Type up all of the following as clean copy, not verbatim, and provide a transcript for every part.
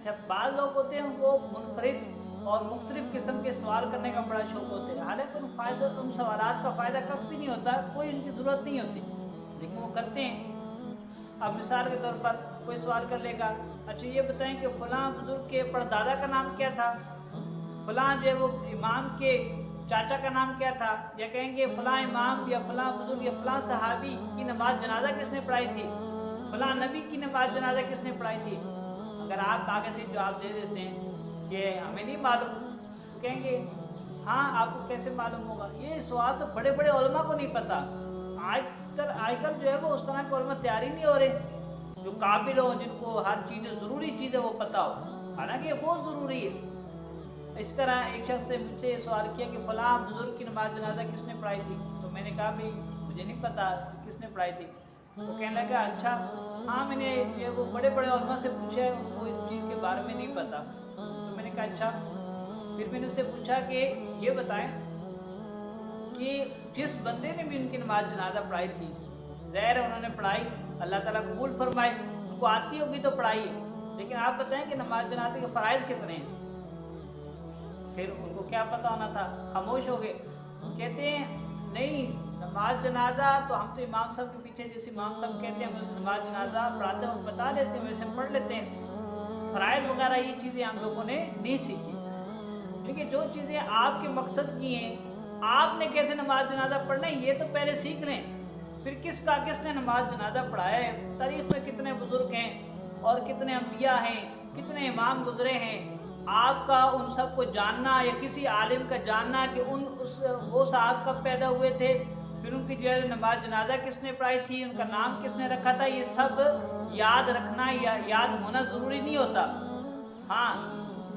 अच्छा, बाज़ लोग होते हैं उनको मुनफरिद और मुख्तलिफ़ किस्म के सवाल करने का बड़ा शौक़ होता है, हालाँकि उन सवालात का फ़ायदा कभी भी नहीं होता, कोई उनकी ज़रूरत नहीं होती, लेकिन वो करते हैं। अब मिसाल के तौर पर कोई सवाल कर लेगा, अच्छा ये बताएं कि फ़लाँ बुज़ुर्ग के परदादा का नाम क्या था, फ़लाँ जो है वो इमाम के चाचा का नाम क्या था, या कहेंगे फ़लाँ इमाम या फ़लाँ बुज़ुर्ग या फ़लाँ सहाबी की नमाज जनाजा किसने पढ़ाई थी, फ़लाँ नबी की नमाज जनाजा किसने पढ़ाई थी। अगर आप आगे से जवाब दे देते हैं कि हमें नहीं मालूम, तो कहेंगे हाँ आपको कैसे मालूम होगा, ये सवाल तो बड़े बड़े उलमा को नहीं पता। आजकल जो है वो उस तरह के उलमा तैयार ही नहीं हो रहे जो काबिल हो, जिनको हर चीज़ ज़रूरी चीज़ है वो पता हो, हालांकि ये बहुत ज़रूरी है। इस तरह एक शख्स से मुझसे ये सवाल किया कि फ़लाँ बुज़ुर्ग की नमाज जनाजा किसने पढ़ाई थी, तो मैंने कहा भाई मुझे नहीं पता कि किसने पढ़ाई थी। तो कहने लगा अच्छा हाँ मैंने जो वो बड़े बड़े उलमा से पूछा है, उनको इस चीज़ के बारे में नहीं पता। तो मैंने कहा अच्छा, फिर मैंने उससे पूछा कि ये बताएं कि जिस बंदे ने भी उनकी नमाज जनाजा पढ़ाई थी, ज़ाहिर है उन्होंने पढ़ाई, अल्लाह ताला कबूल फरमाए, उनको आती होगी तो पढ़ाई है, लेकिन आप बताएं कि नमाज जनाजे के फ़राइज़ कितने हैं। फिर उनको क्या पता होना था, खामोश हो गए। कहते हैं नहीं, नमाज जनाजा तो हम तो इमाम साहब के पीछे जैसे इमाम साहब कहते हैं हमें नमाज जनाजा पढ़ाते वक्त बता देते हैं, वैसे पढ़ लेते हैं, फ़राइज़ वगैरह ये चीज़ें हम लोगों ने नहीं सीखी। लेकिन जो चीज़ें आपके मकसद की हैं, आपने कैसे नमाज जनाजा पढ़ना है ये तो पहले सीख लें, फिर किसने नमाज जनाजा पढ़ाया है, तारीख़ में कितने बुज़ुर्ग हैं और कितने अम्बिया हैं, कितने इमाम गुजरे हैं, आपका उन सब को जानना या किसी आलिम का जानना कि वो साहब कब पैदा हुए थे, फिर उनकी जो है नमाज जनाजा किसने पढ़ाई थी, उनका नाम किसने रखा था, ये सब याद रखना या याद होना ज़रूरी नहीं होता। हाँ,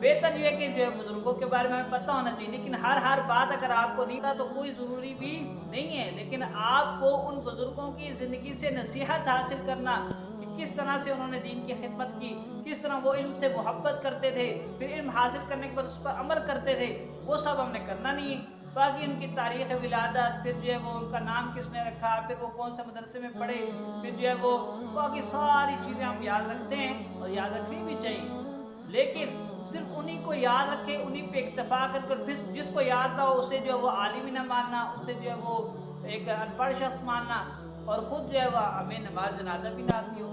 बेहतर ये है कि जो बुज़ुर्गों के बारे में हमें पता होना चाहिए, लेकिन हर बात अगर आपको नहीं था तो कोई ज़रूरी भी नहीं है, लेकिन आपको उन बुज़ुर्गों की ज़िंदगी से नसीहत हासिल करना कि किस तरह से उन्होंने दीन की खिदमत की, किस तरह वो इल्म से मोहब्बत करते थे, फिर इल्म हासिल करने के बाद उस पर अमल करते थे, वो सब हमने करना नहीं है। बाकी उनकी तारीख़ विलादत, फिर जो है वो उनका नाम किसने रखा, फिर वो कौन से मदरसे में पढ़े, फिर जो है वो बाकी सारी चीज़ें हम याद रखते हैं और याद रखनी भी चाहिए, लेकिन सिर्फ उन्हीं को याद रखे, उन्हीं पे इक्तफा कर फिर जिसको याद ना हो उसे जो है वो आलिम ही ना मानना, उसे जो है वो एक अनपढ़ शख्स मानना, और ख़ुद जो है वह हमें नमाज जनाजा भी ना आती हो।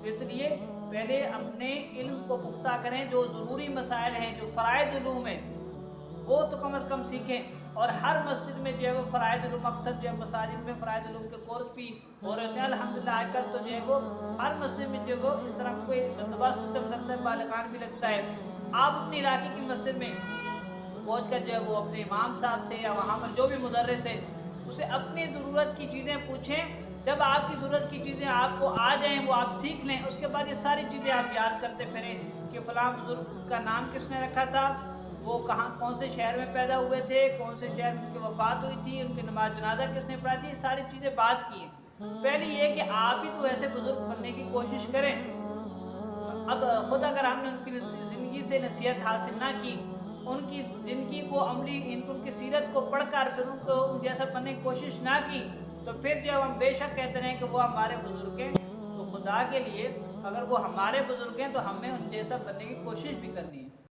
तो इसलिए पहले अपने इल्म को पुख्ता करें, जो ज़रूरी मसाइल हैं, जो फ़राइज़ उलूम हैं वो तो कम अज़ कम सीखें, और हर मस्जिद में जो है वो फ़राइज़ उलूम, अक्सर जो है मसाजिद में फ़राइज़ उलूम के कोर्स भी हो रहे हैं अल्हम्दुलिल्लाह। आजकल तो जो है वो हर मस्जिद में जो है वो इस तरह का कोई बंदोबस्त मदरसा बालिगान भी लगता है। आप अपने इलाके की मस्जिद में पहुँच कर जो है वो अपने इमाम साहब से या वहाँ पर जो भी मुदर्रिस है उसे अपनी ज़रूरत की चीज़ें पूछें। जब आपकी ज़रूरत की चीज़ें आपको आ जाएँ, वो आप सीख लें, उसके बाद ये सारी चीज़ें आप याद करते फिरें कि फ़लाँ बुज़ुर्ग का नाम किसने रखा था, वो कहाँ कौन से शहर में पैदा हुए थे, कौन से शहर में उनकी वफ़ात हुई थी, उनकी नमाज जनाजा किसने पढ़ाई थी, ये सारी चीज़ें बात की हैं। पहले ये कि आप ही तो ऐसे बुज़ुर्ग बनने की कोशिश करें। अब ख़ुद अगर हमने उनकी ज़िंदगी से नसीहत हासिल ना की, उनकी ज़िंदगी को अमली उनकी सीरत को पढ़कर फिर उनको जैसा बनने की कोशिश ना की, तो फिर जब हम बेशक कहते रहें कि वो हमारे बुज़ुर्ग हैं, तो खुदा के लिए अगर वो हमारे बुज़ुर्ग हैं तो हमें उन जैसा बनने की कोशिश भी करनी है।